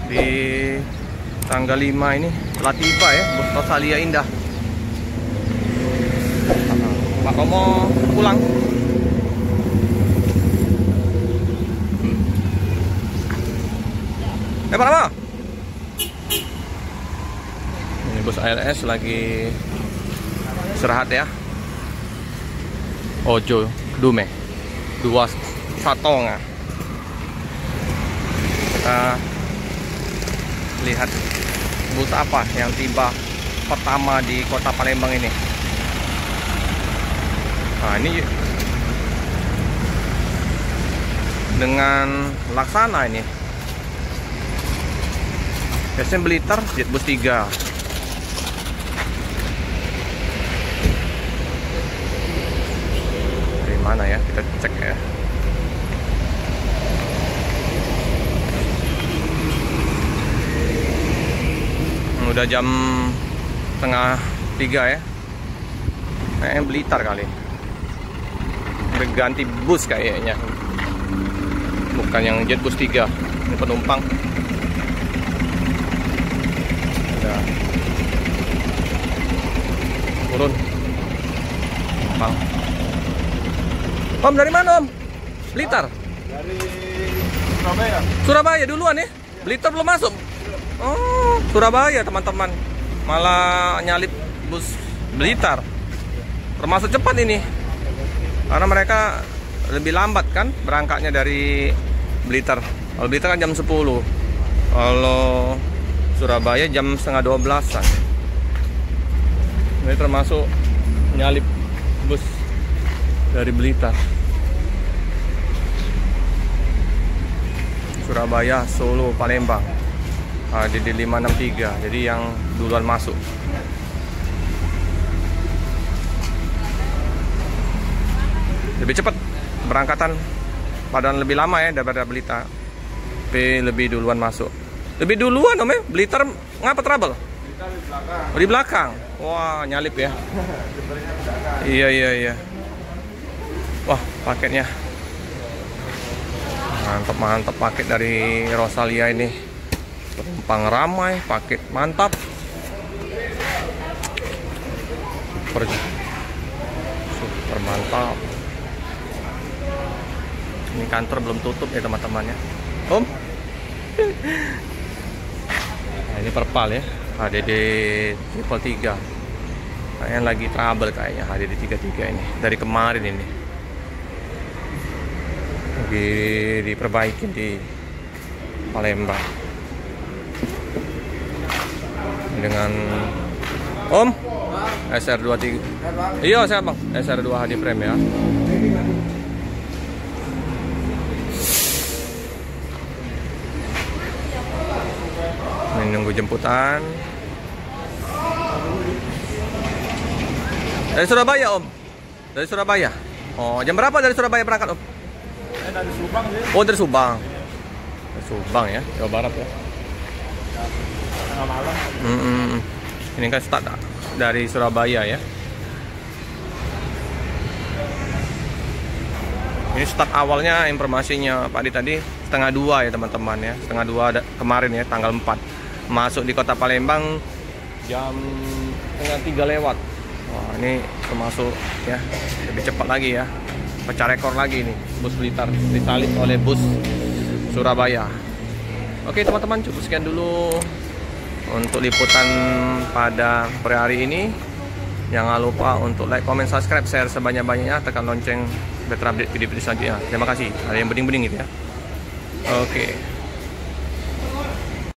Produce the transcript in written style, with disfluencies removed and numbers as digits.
Di tanggal 5 ini telah tiba ya, bus Rosalia Indah. Pak Romo pulang. Pak Romo. Ini bus ALS lagi istirahat ya. Ojo Dume 2,5. Kita lihat bus apa yang tiba pertama di kota Palembang ini. Nah, ini dengan Laksana ini. SM Blitar Jetbus 3. Dari mana ya? Kita cek ya. Udah jam setengah 3 ya. Kayaknya Blitar kali. Berganti bus kayaknya. Bukan yang Jetbus 3. Ini penumpang. Udah turun. Bang. Om dari mana Om? Blitar? Dari Surabaya. Surabaya duluan ya? Blitar belum masuk? Oh, Surabaya teman-teman. Malah nyalip bus Blitar. Termasuk cepat ini. Karena mereka lebih lambat kan berangkatnya dari Blitar. Kalau Blitar kan jam 10. Kalau Surabaya jam setengah 12-an. Ini termasuk nyalip bus dari Blitar. Surabaya, Solo, Palembang. Di 563. Jadi yang duluan masuk. Lebih cepat berangkatan, padahal lebih lama ya daripada Blitar. Tapi lebih duluan masuk. Lebih duluan Om ya? Blitar ngapa trouble? Blitar di belakang. Di belakang. Wah, nyalip ya. Iya. Wah, paketnya. Mantap paket dari Rosalia ini. Penumpang ramai, paket mantap. Super mantap. Ini kantor belum tutup ya teman-teman ya. Om. Nah, ini perpal ya. HDD 333. Kayaknya lagi trouble kayaknya HDD 33 ini. Dari kemarin ini. Lagi diperbaikin di Palembang. Dengan Om SR23. Iya saya Bang, SR2 HD Frame ya. Menunggu jemputan dari Surabaya Om. Dari Surabaya. Oh, jam berapa dari Surabaya berangkat Om? Dari Subang sih. Oh, dari Subang. Dari Subang ya, Jawa Barat ya. Malam. Ini kan start dari Surabaya ya. Ini start awalnya informasinya Pak Adi tadi setengah 2 ya teman-teman ya. Setengah 2 kemarin ya, tanggal 4. Masuk di kota Palembang jam setengah 3 lewat. Wah, ini termasuk ya lebih cepat lagi ya. Pecah rekor lagi nih bus Blitar disalip oleh bus Surabaya. Oke teman-teman, cukup sekian dulu untuk liputan pada hari ini. Jangan lupa untuk like, comment, subscribe, share sebanyak-banyaknya, tekan lonceng biar terupdate video-video selanjutnya. Terima kasih. Ada yang bening-bening gitu ya. Oke.